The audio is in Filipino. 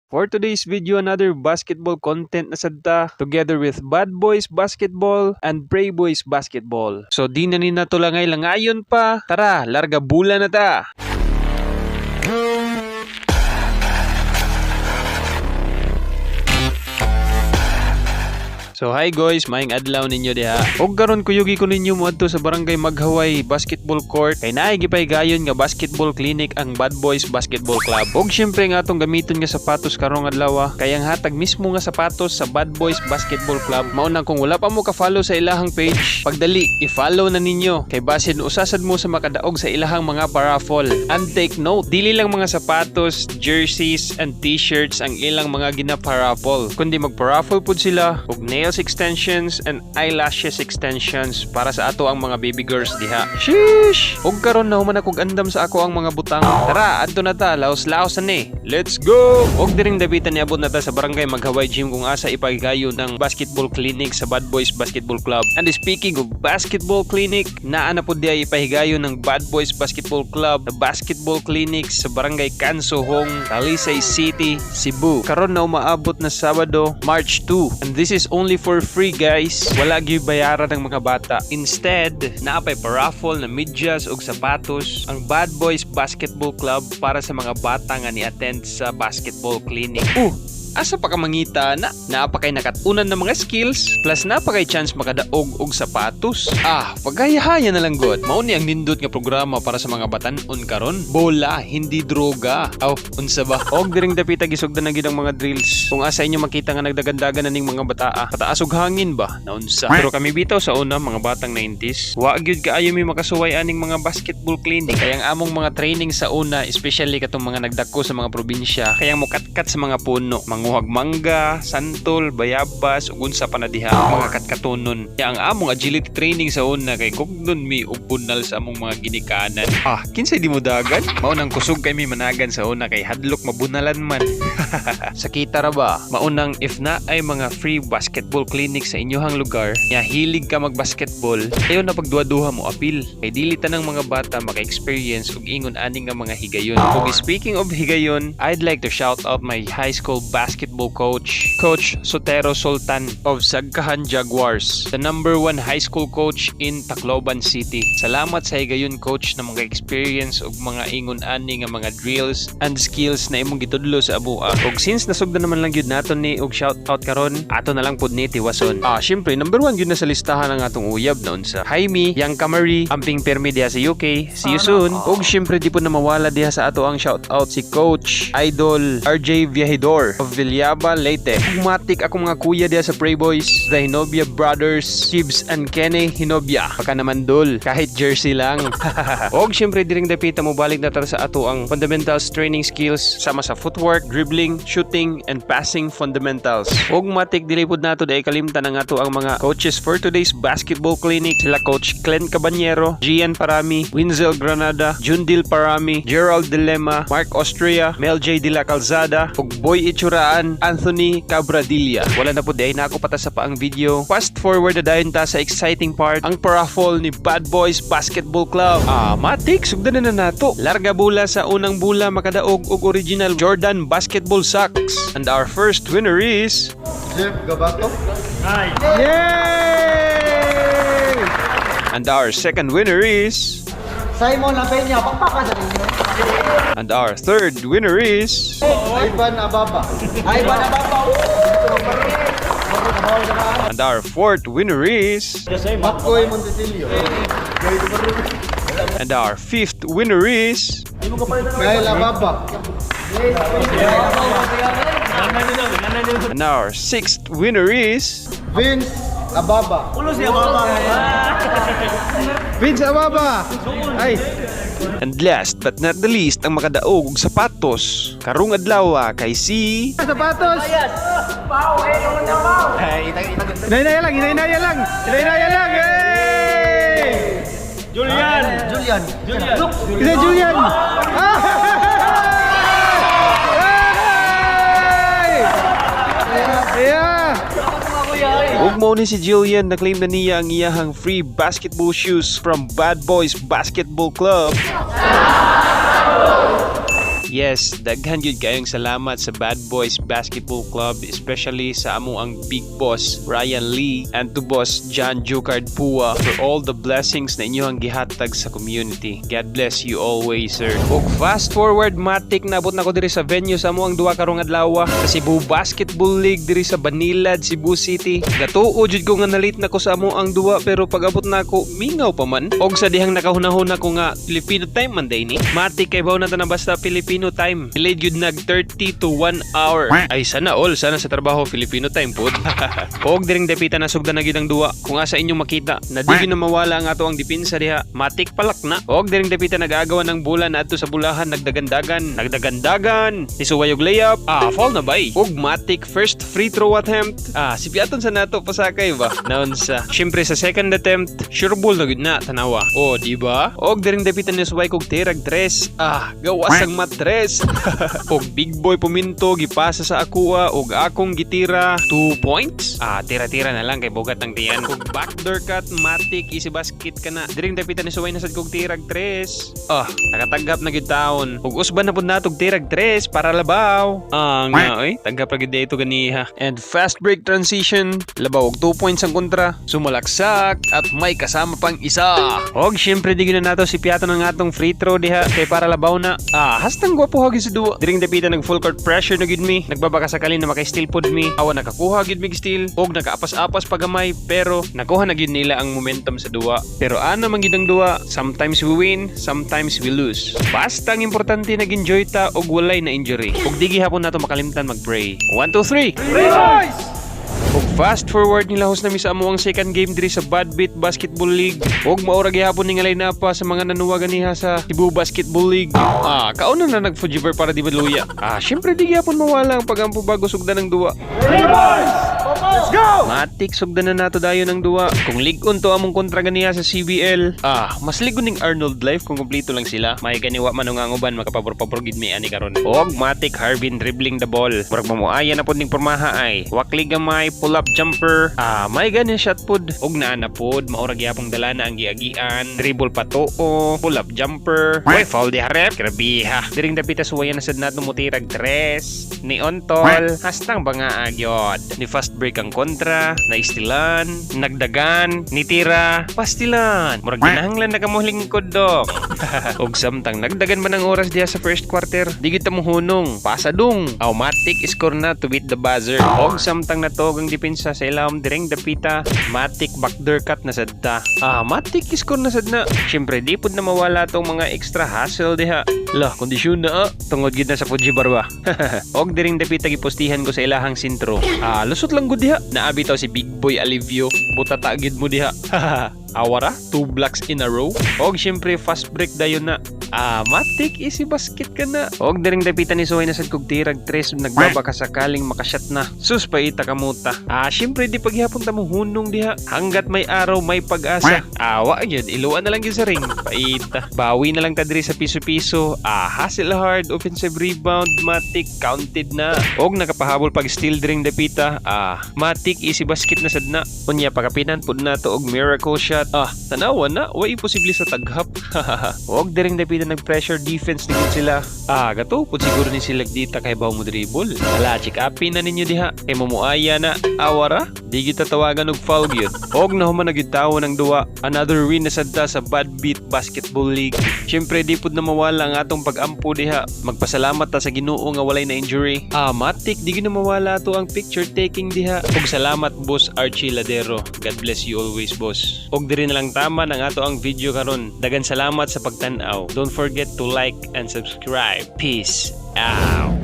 For today's video, another basketball content na sadta together with Bad Boys Basketball and Prey Boys Basketball. So di na to langay-langayon pa. Tara, larga bula na ta! So hi guys, maayong adlaw ninyo diha. Og karon kuyugi ko ninyo moadto sa barangay Maghaway Basketball Court kay naay gipaygayon nga basketball clinic ang Bad Boys Basketball Club. Og syempre nga atong gamiton nga sapatos karong adlaw kay ang hatag mismo nga sapatos sa Bad Boys Basketball Club. Mao nang kung wala pa mo ka-follow sa ilahang page, pagdali i-follow na ninyo kay basin usasad mo sa makadaog sa ilahang mga paraffol. And take note, dili lang mga sapatos, jerseys and t-shirts ang ilang mga gina-paraffol, kundi mag-paraffol pud sila og nails extensions and eyelashes extensions para sa ato ang mga baby girls diha. Sheesh! Og karon na human akong andam sa ako ang mga butang. Tara, adto na ta, laos-laos ani. Let's go! Og diring dabitan niabot na ta sa barangay Maghaway Gym kung asa ipagayon ng basketball clinic sa Bad Boys Basketball Club. And speaking of basketball clinic, naa na pud diay ipahigayon ng Bad Boys Basketball Club na basketball clinic sa barangay Cansohong, Talisay City, Cebu. Karon na umaabot na Sabado, March 2. And this is only for free guys. Wala gyud bayaran ng mga bata. Instead, naapay paraffol na medyas ug sapatos ang Bad Boys Basketball Club para sa mga bata nga ni-attend sa basketball clinic. Asa pa ka mangita na napakay nakatunan ng mga skills plus napakay chance makadaog og sapatos. Pagayahaya na lang god. Mao ni ang nindot nga programa para sa mga batan-on karon. Bola, hindi droga. Unsa ba? Og diring dapita gisugdan na gid ang mga drills. Kung asa inyo makita nga nagdagandagan na ning mga bataa, pataas og hangin ba? Naunsa. Pero kami bitaw sa una mga batang 90s, wa gyud kaayo mi makasuway aning mga basketball clinic. Kaya ang among mga training sa una, especially katong mga nagdako sa mga probinsya, kaya mo katkat sa mga puno, manguhag mangga, santol, bayabas ug unsa pa na diha mga katkatunon. Kaya ang among agility training sa una kay kugnon mi og bunal sa among mga ginikanan. Kinsay di mo dagan? Mao nang kusog kay mi managan sa una kay hadlok mabunalan man. Sakita ra ba? Maunang if na ay mga free basketball clinic sa inyohang lugar, nya hilig ka mag-basketball, ayo na pagduha-duha mo apil. Kay dili tanang mga bata maka-experience ug ingon ani nga mga higayon. Ug speaking of higayon, I'd like to shout out my high school basketball coach, Coach Sotero Sultan of Sagkahan Jaguars, the #1 high school coach in Tacloban City. Salamat sa higayon coach na mga experience ug mga ingon ani nga mga drills and skills na imong gitudlo sa abua. Ug since nasugdan naman lang gyud naton ni og shout out karon, ato na lang pud ni tiwason. Syempre #1 gyud na sa listahan ang atong uyab na unsa. Jaime Yang Kamari, amping permi diha sa UK. See you soon. Ug syempre di po na mawala diha sa ato ang shout out si Coach Idol RJ Viajidor of Villaba, Leyte. Matik akong mga kuya diha sa Prey Boys, the Hinobia Brothers, Gibbs and Kenny Hinobia. Baka naman dol, kahit jersey lang. Og syempre diring dapita mo balik na tar sa ato ang fundamentals training skills sama sa footwork, dribbling, shooting and passing fundamentals. Og matik dili pud nato dai kalimtan ang ato ang mga coaches for today's basketball clinic. Sila Coach Glenn Cabanyero, Gian Parami, Winzel Granada, Jundil Parami, Gerald Dilema, Mark Austria, Mel J. De La Calzada ug Boy Itsuraan, Anthony Cabradilla. Wala na po dahil na ako patas sa paang video. Fast forward na dahil ta sa exciting part, ang paraffol ni Bad Boys Basketball Club. Matik, sugdan na nato. Larga bula sa unang bula makadaog og original Jordan basketball socks. And our first winner is Jeff Gabato. Yay! And our second winner is Simon Abenya, pakpaka sa ninyo. and our third winner is Ivan Ababa. Ivan Ababa. and our fourth winner is Makoy Montesilio. and our fifth winner is Kyle Ababa. and our sixth winner is Vince Ababa. Vince Ababa. Ay. and last but not the least ang makadaog og sapatos karong adlaw kay si Sapatos. Inay-inaya lang. Inay-inaya lang. Hey! Julian. Isa Julian. Yeah. ug mao ni si Jillian na claim na niya ang iyahang free basketball shoes from Bad Boys Basketball Club. Yes, daghan yun kayong salamat sa Bad Boys Basketball Club, especially sa amo ang big boss Ryan Lee and to boss John Jukard Pua for all the blessings na inyo ang gihatag sa community. God bless you always, sir. Ug fast forward matik nabot na ko diri sa venue sa amo ang duha karong adlaw sa Cebu Basketball League diri sa Banilad, Cebu City. Gatuo jud ko nga nalit na ko sa amo ang duha pero pag-abot na ako mingaw pa man. Og sa dihang nakahunahuna ko nga Filipino time man day ni. Matik kay baw na ta na basta Filipino time. Delayed yun nag 30 to 1 hour. Ay sana all, sana sa trabaho Filipino time pod. Og diring depita na sugdan na gyud ang duwa. Kung asa inyong makita na di gyud na mawala ang ato ang depensa diha. Matik palak na. Og diring depita nag-aagawan ng bulan adto sa bulahan nagdagandagan. Isuway og layup. Fall na bay. Og matik first free throw attempt. Si Piaton sa nato pasakay ba. Naon sa. Syempre sa second attempt, sure ball na gyud na tanawa. Di ba? Og diring depita ni suway kog tirag 3. Gawas ang matres. Og big boy puminto gipasa sa akuha og akong gitira 2 points. Tira-tira na lang kay bugat ang tiyan. Og backdoor cut matik easy basket ka na. Diring dapita ni suway na sad kog tirag 3. Nakatanggap na gyud taon. Og usban na pud natog tirag 3 para labaw. Tanggap ra gyud dito ganiha. And fast break transition, labaw og 2 points ang kontra. Sumalaksak at may kasama pang isa. Og syempre di gyud na nato si Piaton ang atong free throw diha kay para labaw na. Hastang gwapo hagi sa duwa. Diring dapita nag full court pressure na gyud mi. Nagbabaka sakali na maka-steal pod mi. Awa nakakuha gyud mi steal og nakaapas-apas pagamay pero nakuha na gyud nila ang momentum sa duwa. Pero ano man gyud ang duwa, sometimes we win, sometimes we lose. Basta ang importante nag-enjoy ta og walay na injury. Og di gihapon nato makalimtan mag-pray. 1 2 3. Pray boys! Og fast forward nilahos na mi sa amo ang second game diri sa Bad Beat Basketball League. Og maura gihapon ni ngalay na pa sa mga nanuwa ganiha sa Cebu Basketball League. Kauna na nag-Fujiver para di madluya. Syempre di gihapon mawala ang pagampo bago sugdan ng duwa. Hey boys! Let's go! Matik sugdan na nato dayon ng duwa. Kung ligon to among kontra ganiha sa CBL. Mas ligon ning Arnold Life kung kumpleto lang sila. May ganiwa man ang uban makapabor-pabor gid mi ani karon. Og matik Harvin dribbling the ball. Murag mamuaya na pod ning pormaha ay. Wakli gamay pull-up jumper. May ganyan shot pod. Og naa na pod, maura gyapong dala na ang giagian. Dribble patoo, pull-up jumper. Oy, foul di harep. Grabiha. Diring dapita suwayan na sad nato mutirag 3. Ni Ontol, hastang banga agyod. Ni fast break ang kontra, na istilan, nagdagan, nitira, pastilan. Murag ginahanglan na kamuhling kod dok. Og samtang nagdagan man ang oras diha sa first quarter, di kita mo hunong. Pasadong. Matik score na to beat the buzzer. Og samtang natog ang depensa sa ilawom direng dapita, matik backdoor cut na sadta. Matik score na sad na. Syempre di pud na mawala tong mga extra hustle diha. Kondisyon na tungod gid na sa Fujibar ba. Og direng dapita gipostihan ko sa ilahang sentro. Lusot lang gud diha. Naabi taw si Big Boy Alivio. Butata gid mo diha. Awara, 2 blocks in a row. Og syempre fast break dayon na. Matik easy basket ka na. Og diring dapita ni Soy na sad kog tirag 3 nagbabaka sakaling makashot na. Sus paita kamuta. Syempre di paghihapon ta mo hunong diha. Hanggat may araw may pag-asa. Wa gyud iluan na lang gyud sa ring. Paita. Bawi na lang ta diri sa piso-piso. Hustle hard, offensive rebound, matik counted na. Og nakapahabol pag steal diring dapita. Matik easy basket na sad na. Unya pagapinan pud nato og miracle shot. Tanawa na, way imposible sa taghap. Huwag diring dapita nag-pressure defense din sila. Gato, pud siguro ni sila dita kay baw mo dribble. Check upin na ninyo diha. Mamuaya na, awara, di kita tawagan og foul gyud. Og nahuman na gyud tawo ng duwa. Another win na sadta sa Bad Beat Basketball League. Syempre di pud na mawala ang atong pag-ampo diha. Magpasalamat ta sa Ginoo nga walay na injury. Matik di gyud na mawala to ang picture taking diha. Og salamat boss Archie Ladero. God bless you always boss. Og diri na lang tama ng ato ang video karon. Dagan salamat sa pagtan-aw. Don't forget to like and subscribe. Peace out.